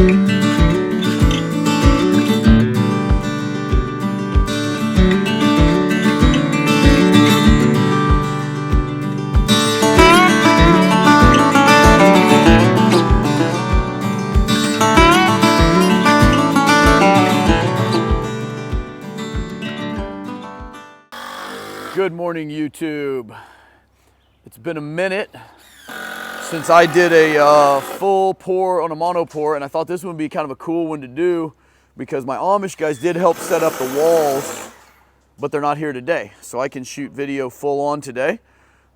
Good morning, YouTube. It's been a minute since I did a full pour on a Monopour, and I thought this one would be kind of a cool one to do because my Amish guys did help set up the walls, but they're not here today, so I can shoot video full on today.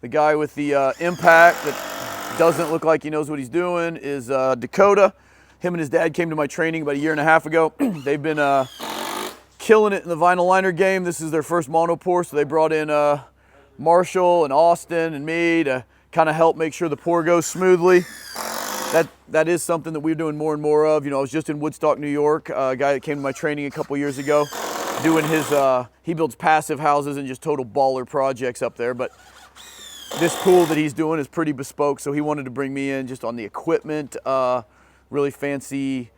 The guy with the impact that doesn't look like he knows what he's doing is Dakota. Him and his dad came to my training about a year and a half ago. They've been killing it in the vinyl liner game. This is their first Monopour, so they brought in Marshall and Austin and me to kind of help make sure the pour goes smoothly. That is something that we're doing more and more of. You know, I was just in Woodstock, New York. A guy that came to my training a couple years ago, doing his, he builds passive houses and just total baller projects up there. But this pool that he's doing is pretty bespoke, so he wanted to bring me in just on the equipment, really fancy,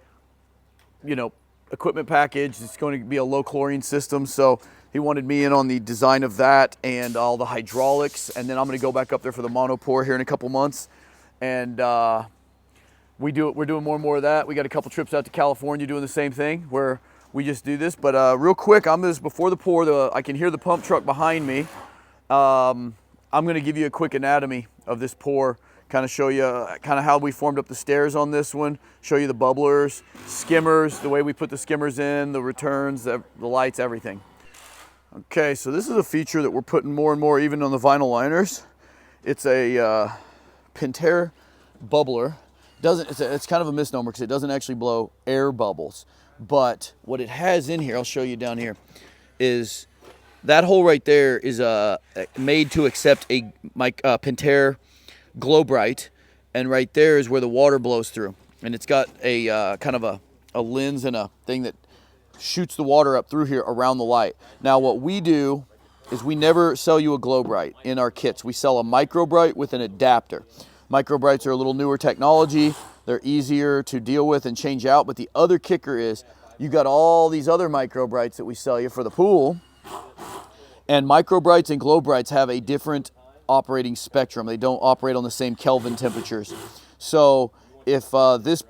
you know, equipment package. It's going to be a low chlorine system, so he wanted me in on the design of that and all the hydraulics, and then I'm going to go back up there for the Monopour here in a couple months, and we're doing more and more of that. We got a couple trips out to California doing the same thing where we just do this. But real quick, I'm just before the pour, I can hear the pump truck behind me. I'm going to give you a quick anatomy of this pour, kind of show you kind of how we formed up the stairs on this one, show you the bubblers, skimmers, the way we put the skimmers in, the returns, the lights, everything. Okay, so this is a feature that we're putting more and more even on the vinyl liners. It's a Pentair bubbler. It's kind of a misnomer because it doesn't actually blow air bubbles. But what it has in here, I'll show you down here, is that hole right there is made to accept a Pentair Glow Bright, and right there is where the water blows through, and it's got a kind of a lens and a thing that shoots the water up through here around the light. Now what we do is we never sell you a Glow Bright in our kits. We sell a Micro Bright with an adapter. Micro Brights are a little newer technology. They're easier to deal with and change out, but the other kicker is you got all these other Micro Brights that we sell you for the pool, and Micro Brights and Glow Brights have a different operating spectrum. They don't operate on the same Kelvin temperatures. So if this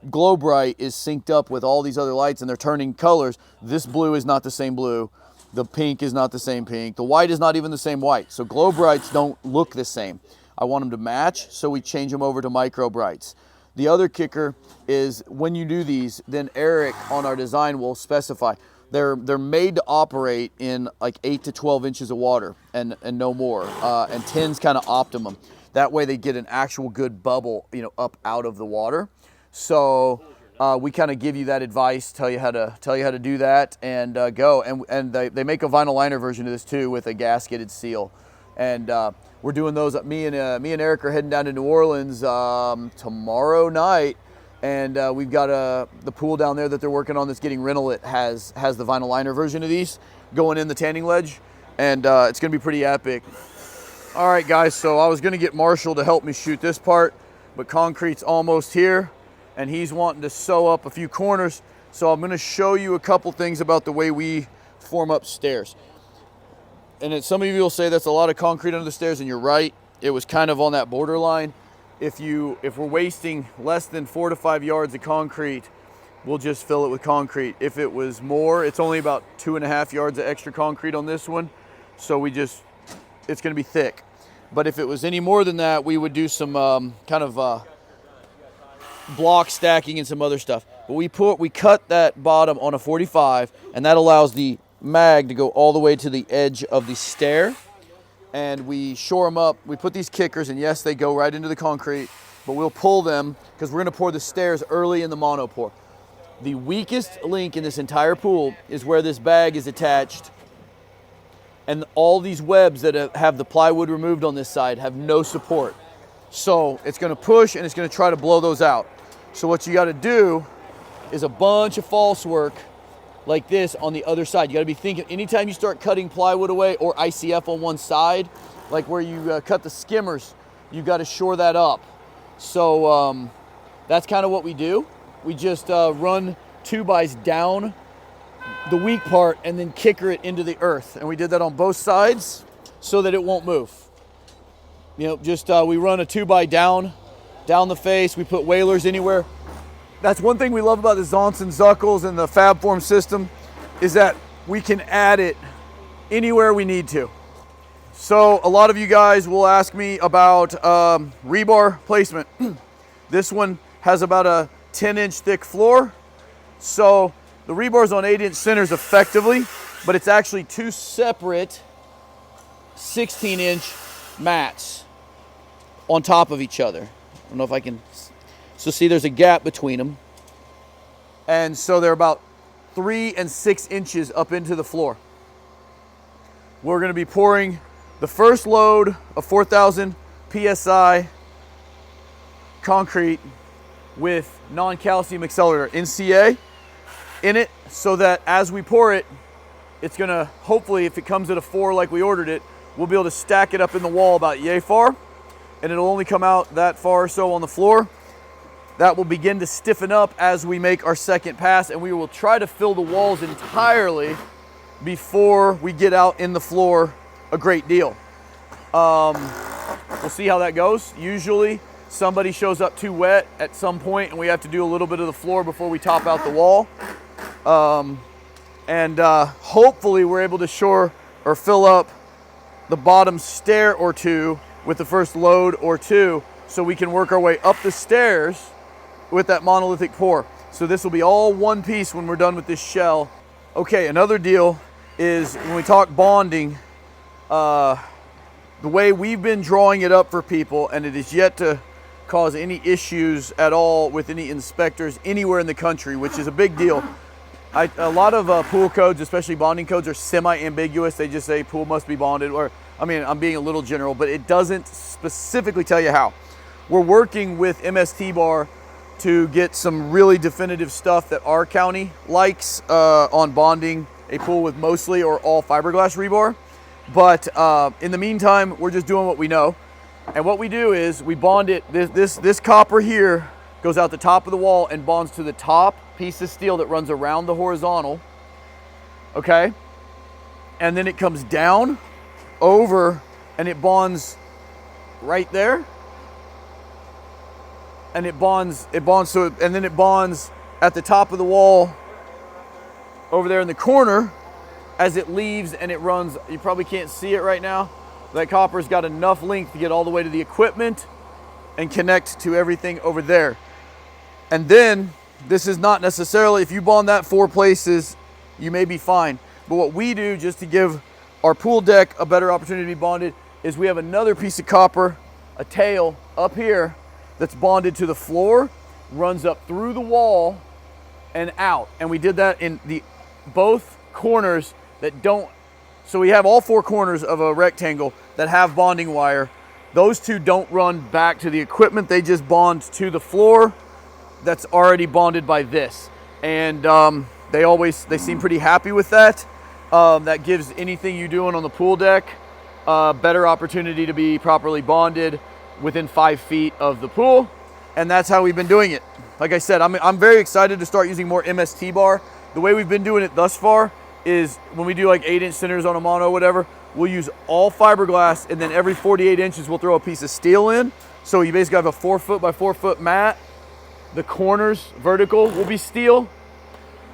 Glow Bright is synced up with all these other lights and they're turning colors, this blue is not the same blue, the pink is not the same pink, the white is not even the same white. So Glow Brights don't look the same. I want them to match, so we change them over to Micro Brights. The other kicker is when you do these, then Eric on our design will specify they're made to operate in like 8 to 12 inches of water and no more, and 10's kind of optimum. That way they get an actual good bubble, you know, up out of the water. So we kind of give you that advice, tell you how to do that, and go. And they make a vinyl liner version of this too with a gasketed seal, and we're doing those. Me and Eric are heading down to New Orleans tomorrow night. And we've got the pool down there that they're working on that's getting rental. It has the vinyl liner version of these going in the tanning ledge, and it's going to be pretty epic. All right, guys, so I was going to get Marshall to help me shoot this part, but concrete's almost here, and he's wanting to sew up a few corners. So I'm going to show you a couple things about the way we form up stairs. And some of you will say that's a lot of concrete under the stairs, and you're right. It was kind of on that borderline. If we're wasting less than 4 to 5 yards of concrete, we'll just fill it with concrete. If it was more, it's only about 2.5 yards of extra concrete on this one. So it's gonna be thick. But if it was any more than that, we would do some kind of block stacking and some other stuff. But we cut that bottom on a 45, and that allows the mag to go all the way to the edge of the stair. And we shore them up. We put these kickers, and yes, they go right into the concrete, but we'll pull them because we're gonna pour the stairs early in the Monopour. The weakest link in this entire pool is where this bag is attached, and all these webs that have the plywood removed on this side have no support. So it's gonna push and it's gonna try to blow those out. So what you gotta do is a bunch of false work like this on the other side. You gotta be thinking, anytime you start cutting plywood away or ICF on one side, like where you cut the skimmers, you gotta shore that up. So that's kind of what we do. we just run 2x down the weak part and then kicker it into the earth. And we did that on both sides so that it won't move. You know, just we run a 2x down the face. We put whalers anywhere. That's one thing we love about the Zonts and Zuckles and the FabForm system, is that we can add it anywhere we need to. So a lot of you guys will ask me about rebar placement. This one has about a 10-inch thick floor. So the rebar's on 8-inch centers effectively, but it's actually two separate 16-inch mats on top of each other. I don't know if I can, so see there's a gap between them. And so they're about 3 and 6 inches up into the floor. We're gonna be pouring the first load of 4,000 PSI concrete with non-calcium accelerator, NCA, in it, so that as we pour it, it's gonna, hopefully, if it comes at a 4 like we ordered it, we'll be able to stack it up in the wall about yay far, and it'll only come out that far or so on the floor. That will begin to stiffen up as we make our second pass, and we will try to fill the walls entirely before we get out in the floor a great deal. We'll see how that goes. Usually somebody shows up too wet at some point and we have to do a little bit of the floor before we top out the wall. Hopefully we're able to shore or fill up the bottom stair or two with the first load or two, so we can work our way up the stairs with that monolithic pour. So this will be all one piece when we're done with this shell. Okay, another deal is when we talk bonding, the way we've been drawing it up for people, and it is yet to cause any issues at all with any inspectors anywhere in the country, which is a big deal. A lot of pool codes, especially bonding codes, are semi-ambiguous. They just say pool must be bonded, or, I mean, I'm being a little general, but it doesn't specifically tell you how. We're working with MST Bar to get some really definitive stuff that our county likes on bonding a pool with mostly or all fiberglass rebar. But in the meantime, we're just doing what we know. And what we do is we bond it, this copper here goes out the top of the wall and bonds to the top piece of steel that runs around the horizontal, okay? And then it comes down, over, and it bonds right there. And it bonds, and then it bonds at the top of the wall over there in the corner as it leaves, and it runs. You probably can't see it right now. That copper's got enough length to get all the way to the equipment and connect to everything over there. And then, this is not necessarily, if you bond that 4 places, you may be fine. But what we do, just to give our pool deck a better opportunity to be bonded, is we have another piece of copper, a tail up here, that's bonded to the floor, runs up through the wall and out. And we did that in both corners that don't, so we have all 4 corners of a rectangle that have bonding wire. Those 2 don't run back to the equipment, they just bond to the floor that's already bonded by this. And they seem pretty happy with that. That gives anything you're doing on the pool deck a better opportunity to be properly bonded within 5 feet of the pool. And that's how we've been doing it. Like I said, I'm very excited to start using more MST bar. The way we've been doing it thus far is when we do like 8-inch centers on a mono or whatever, we'll use all fiberglass, and then every 48 inches we'll throw a piece of steel in. So you basically have a 4 foot by 4 foot mat. The corners vertical will be steel,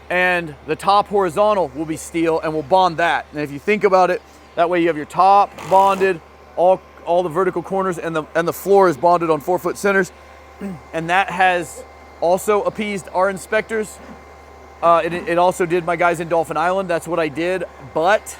and the top horizontal will be steel, and we'll bond that. And if you think about it, that way you have your top bonded, all the vertical corners, and the floor is bonded on 4 foot centers. And that has also appeased our inspectors. It also did my guys in Dolphin Island. That's what I did, but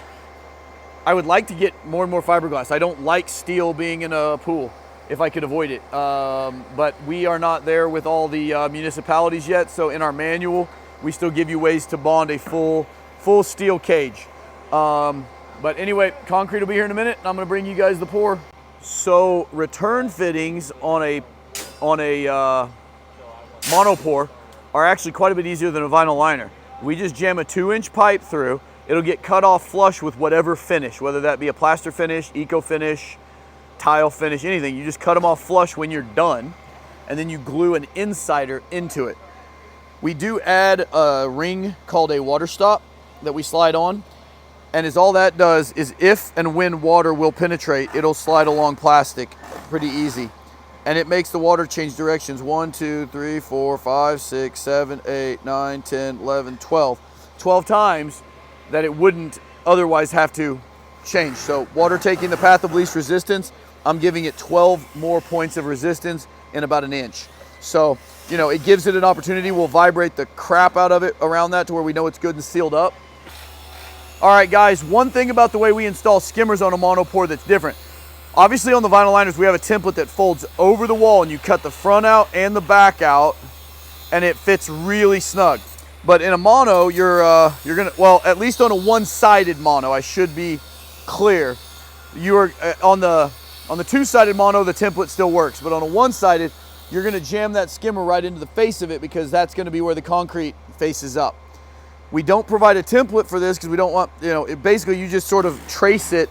I would like to get more and more fiberglass. I don't like steel being in a pool if I could avoid it. But we are not there with all the municipalities yet, so in our manual, we still give you ways to bond a full steel cage. But anyway, concrete will be here in a minute, and I'm gonna bring you guys the pour. So return fittings on a Monopour are actually quite a bit easier than a vinyl liner. We just jam a 2-inch pipe through. It'll get cut off flush with whatever finish, whether that be a plaster finish, Ecofinish, tile finish, anything. You just cut them off flush when you're done, and then you glue an insider into it. We do add a ring called a water stop that we slide on. And all that does is if and when water will penetrate, it'll slide along plastic pretty easy. And it makes the water change directions. 1, 2, 3, 4, 5, 6, 7, 8, 9, 10, 11, 12. 12 times that it wouldn't otherwise have to change. So water taking the path of least resistance, I'm giving it 12 more points of resistance in about an inch. So, you know, it gives it an opportunity. We'll vibrate the crap out of it around that to where we know it's good and sealed up. All right, guys, one thing about the way we install skimmers on a Monopour that's different. Obviously on the vinyl liners, we have a template that folds over the wall and you cut the front out and the back out and it fits really snug. But in a mono, you're gonna, well, at least on a one-sided mono, I should be clear. You're on the two-sided mono, the template still works, but on a one-sided, you're gonna jam that skimmer right into the face of it because that's gonna be where the concrete faces up. We don't provide a template for this because we don't want, you know, basically you just sort of trace it.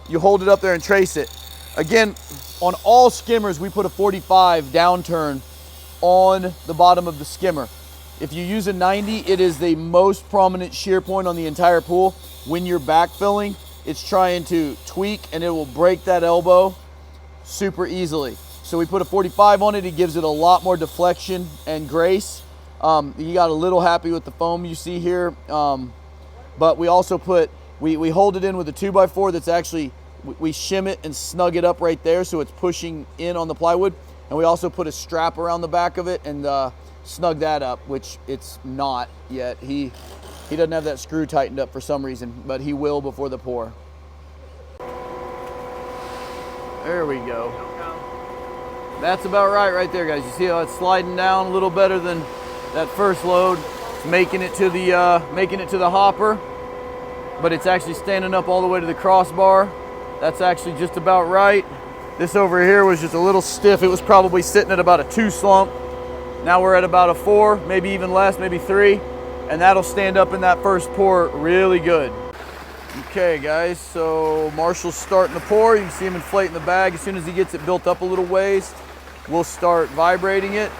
You hold it up there and trace it. Again, on all skimmers, we put a 45 downturn on the bottom of the skimmer. If you use a 90, it is the most prominent shear point on the entire pool. When you're backfilling, it's trying to tweak and it will break that elbow super easily. So we put a 45 on it. It gives it a lot more deflection and grace. You got a little happy with the foam you see here, but we also put, we hold it in with a 2x4 that's actually, we shim it and snug it up right there so it's pushing in on the plywood. And we also put a strap around the back of it and snug that up, which it's not yet. He doesn't have that screw tightened up for some reason, but he will before the pour. There we go. That's about right there, guys. You see how it's sliding down a little better than that first load. It's making it to the hopper, but it's actually standing up all the way to the crossbar. That's actually just about right. This over here was just a little stiff. It was probably sitting at about a 2 slump. Now we're at about a 4, maybe even less, maybe 3, and that'll stand up in that first pour really good. Okay, guys, so Marshall's starting to pour. You can see him inflating the bag. As soon as he gets it built up a little ways, we'll start vibrating it.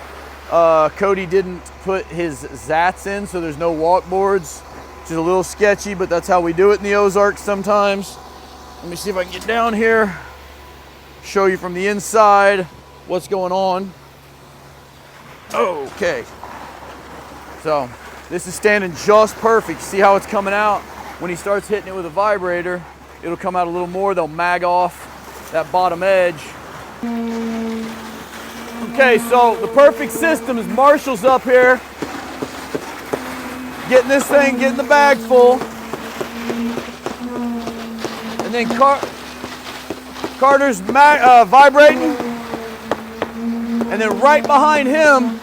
Cody didn't put his Zats in, so there's no walk boards, which is a little sketchy, but that's how we do it in the Ozarks sometimes. Let me see if I can get down here, show you from the inside what's going on. Okay, so this is standing just perfect. See how it's coming out? When he starts hitting it with a vibrator, it'll come out a little more. They'll mag off that bottom edge. Okay, so the perfect system is Marshall's up here, getting this thing, getting the bag full. And then Carter's vibrating. And then right behind him,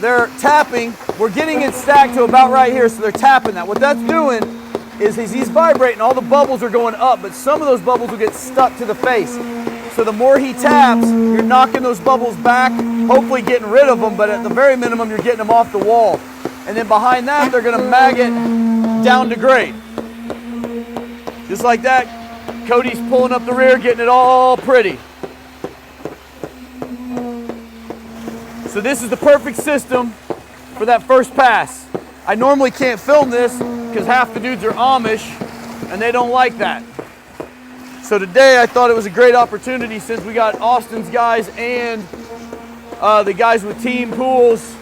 they're tapping. We're getting it stacked to about right here, so they're tapping that. What that's doing is he's vibrating, all the bubbles are going up, but some of those bubbles will get stuck to the face. So the more he taps, you're knocking those bubbles back, hopefully getting rid of them, but at the very minimum, you're getting them off the wall. And then behind that, they're gonna mag it down to grade. Just like that, Cody's pulling up the rear, getting it all pretty. So this is the perfect system for that first pass. I normally can't film this because half the dudes are Amish and they don't like that. So today I thought it was a great opportunity since we got Austin's guys and the guys with team pools.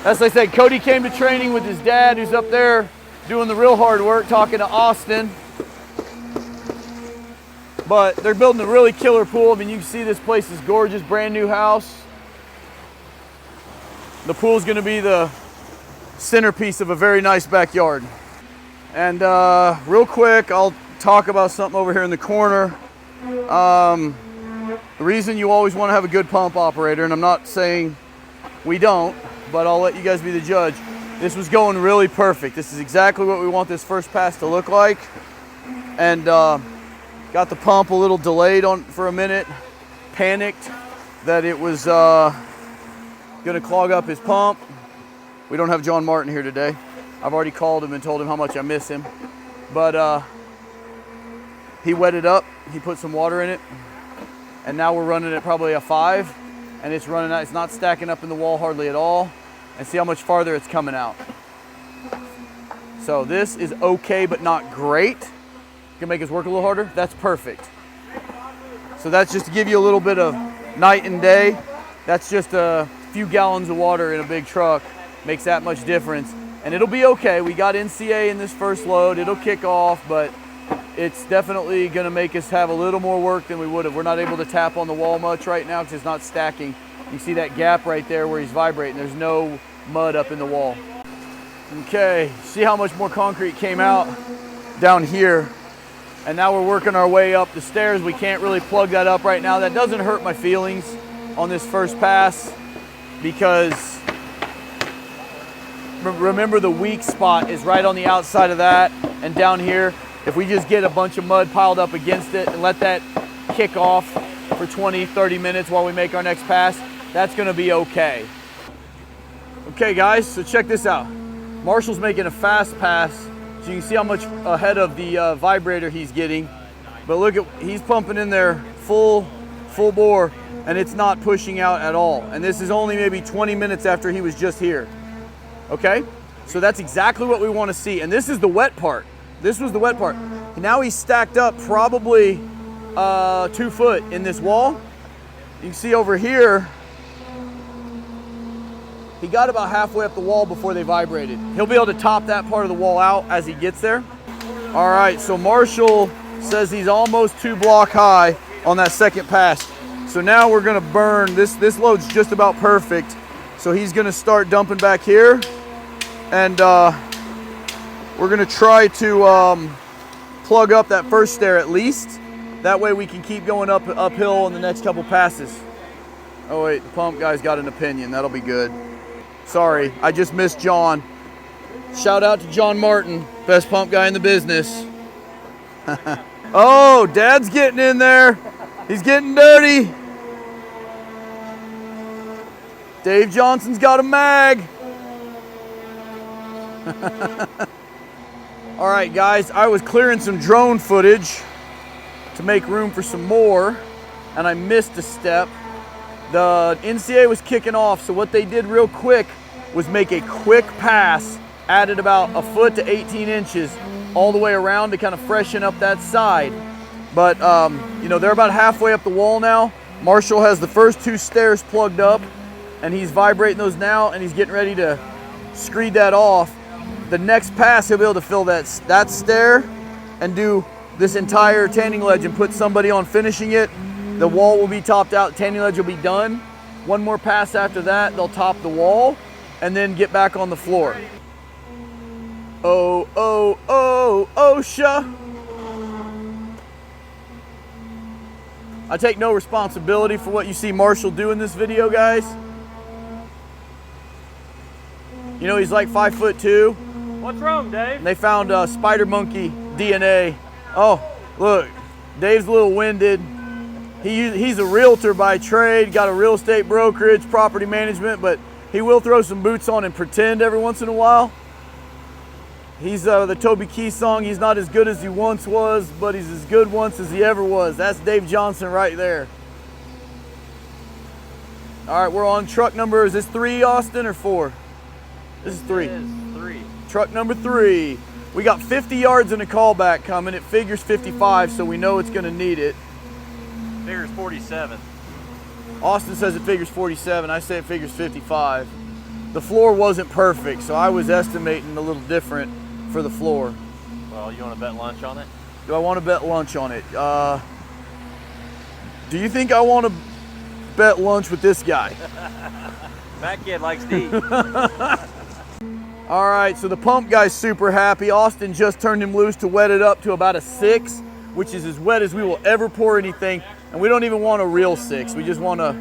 As I said, Cody came to training with his dad who's up there doing the real hard work, talking to Austin. But they're building a really killer pool. I mean, you can see this place is gorgeous, brand new house. The pool's gonna be the centerpiece of a very nice backyard. And real quick, I'll talk about something over here in the corner. The reason you always wanna have a good pump operator, and I'm not saying we don't, but I'll let you guys be the judge. This was going really perfect. This is exactly what we want this first pass to look like. And got the pump a little delayed for a minute, panicked that it was gonna clog up his pump. We don't have John Martin here today. I've already called him and told him how much I miss him. But he wet it up, he put some water in it, and now we're running at probably a 5, and it's running out. It's not stacking up in the wall hardly at all. And see how much farther it's coming out. So this is okay, but not great. Can make us work a little harder. That's perfect. So that's just to give you a little bit of night and day. That's just a few gallons of water in a big truck. Makes that much difference. And it'll be okay. We got NCA in this first load. It'll kick off, but it's definitely gonna make us have a little more work than we would have. We're not able to tap on the wall much right now because it's not stacking. You see that gap right there where he's vibrating. There's no mud up in the wall. Okay, see how much more concrete came out down here. And now we're working our way up the stairs. We can't really plug that up right now. That doesn't hurt my feelings on this first pass because remember the weak spot is right on the outside of that and down here. If we just get a bunch of mud piled up against it and let that kick off for 20, 30 minutes while we make our next pass, that's gonna be okay. Okay guys, so check this out. Marshall's making a fast pass, so you can see how much ahead of the vibrator he's getting. But look at, he's pumping in there full bore, and it's not pushing out at all. And this is only maybe 20 minutes after he was just here. Okay, so that's exactly what we want to see. And this is the wet part. This was the wet part. Now he's stacked up probably 2 foot in this wall. You can see over here, he got about halfway up the wall before they vibrated. He'll be able to top that part of the wall out as he gets there. All right, so Marshall says he's almost 2 block high on that second pass. So now we're gonna burn, this load's just about perfect. So he's gonna start dumping back here. And we're gonna try to plug up that first stair at least. That way we can keep going uphill in the next couple passes. Oh wait, the pump guy's got an opinion, that'll be good. Sorry, I just missed John. Shout out to John Martin, best pump guy in the business. Oh, Dad's getting in there. He's getting dirty. Dave Johnson's got a mag. All right, guys, I was clearing some drone footage to make room for some more, and I missed a step. The NCA was kicking off, so what they did real quick was make a quick pass, added about 1 foot to 18 inches all the way around to kind of freshen up that side. But, you know, they're about halfway up the wall now. Marshall has the first 2 stairs plugged up, and he's vibrating those now, and he's getting ready to screed that off. The next pass, he'll be able to fill that stair and do this entire tanning ledge and put somebody on finishing it. The wall will be topped out, tanning ledge will be done. One more pass after that, they'll top the wall and then get back on the floor. Oh, oh, oh, OSHA. I take no responsibility for what you see Marshall do in this video, guys. You know, he's like 5'2". What's wrong, Dave? And they found spider monkey DNA. Oh, look, Dave's a little winded. He's a realtor by trade, got a real estate brokerage, property management, but he will throw some boots on and pretend every once in a while. He's the Toby Keith song, he's not as good as he once was, but he's as good once as he ever was. That's Dave Johnson right there. All right, we're on truck number, is this 3, Austin, or 4? This is 3. It is 3. Truck number 3. We got 50 yards in a callback coming. It figures 55, so we know it's gonna need it. Figures 47. Austin says it figures 47. I say it figures 55. The floor wasn't perfect, so I was estimating a little different for the floor. Well, you want to bet lunch on it? Do I want to bet lunch on it? Do you think I want to bet lunch with this guy? That kid likes to eat. All right, so the pump guy's super happy. Austin just turned him loose to wet it up to about a 6, which is as wet as we will ever pour anything. And we don't even want a real 6. We just want a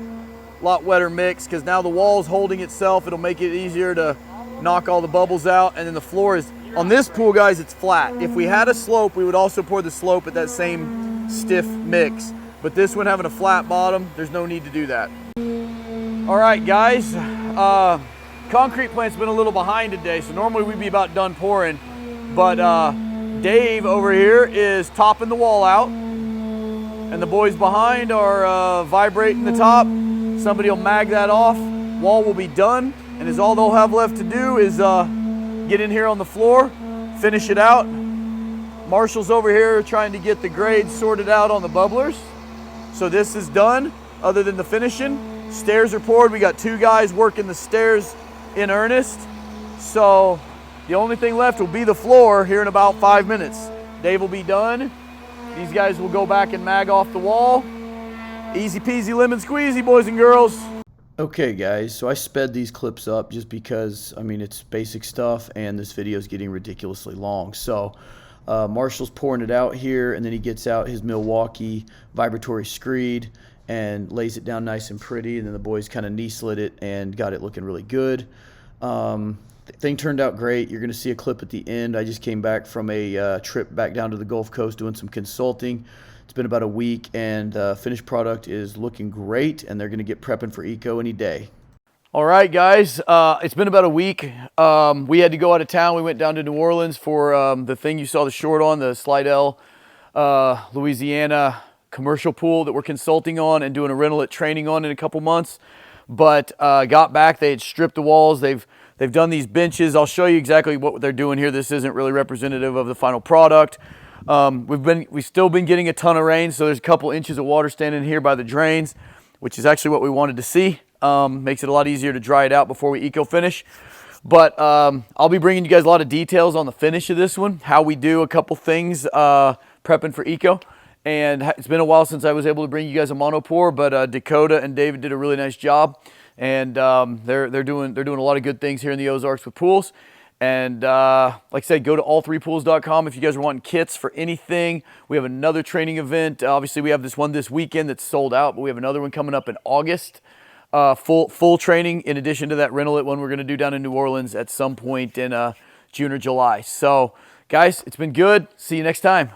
lot wetter mix because now the wall's holding itself. It'll make it easier to knock all the bubbles out. And then the floor is, on this pool, guys, it's flat. If we had a slope, we would also pour the slope at that same stiff mix. But this one having a flat bottom, there's no need to do that. All right, guys. Concrete plant's been a little behind today, so normally we'd be about done pouring. But Dave over here is topping the wall out, and the boys behind are vibrating the top. Somebody will mag that off. Wall will be done, and is all they'll have left to do is get in here on the floor, finish it out. Marshall's over here trying to get the grades sorted out on the bubblers. So this is done, other than the finishing. Stairs are poured. We got 2 guys working the stairs in earnest. So the only thing left will be the floor here in about 5 minutes. Dave will be done. These guys will go back and mag off the wall. Easy peasy lemon squeezy, boys and girls. Okay guys, so I sped these clips up just because, I mean, it's basic stuff and this video is getting ridiculously long. So Marshall's pouring it out here, and then he gets out his Milwaukee vibratory screed and lays it down nice and pretty, and then the boys kind of knee slid it and got it looking really good. The thing turned out great. You're going to see a clip at the end. I just came back from a trip back down to the Gulf Coast doing some consulting. It's been about a week, and finished product is looking great, and they're going to get prepping for Eco any day. All right, guys, it's been about a week. We had to go out of town. We went down to New Orleans for the thing you saw the short on, the Slidell, Louisiana commercial pool that we're consulting on and doing a rental at training on in a couple months. But got back, they had stripped the walls. They've done these benches. I'll show you exactly what they're doing here. This isn't really representative of the final product. We've still been getting a ton of rain, so there's a couple inches of water standing here by the drains, which is actually what we wanted to see. Makes it a lot easier to dry it out before we eco-finish. But I'll be bringing you guys a lot of details on the finish of this one, how we do a couple things prepping for eco. And it's been a while since I was able to bring you guys a Monopour, but Dakota and David did a really nice job. And they're doing a lot of good things here in the Ozarks with pools. And like I said, go to all3pools.com if you guys are wanting kits for anything. We have another training event. Obviously, we have this one this weekend that's sold out, but we have another one coming up in August. Full training in addition to that rental one we're going to do down in New Orleans at some point in June or July. So, guys, it's been good. See you next time.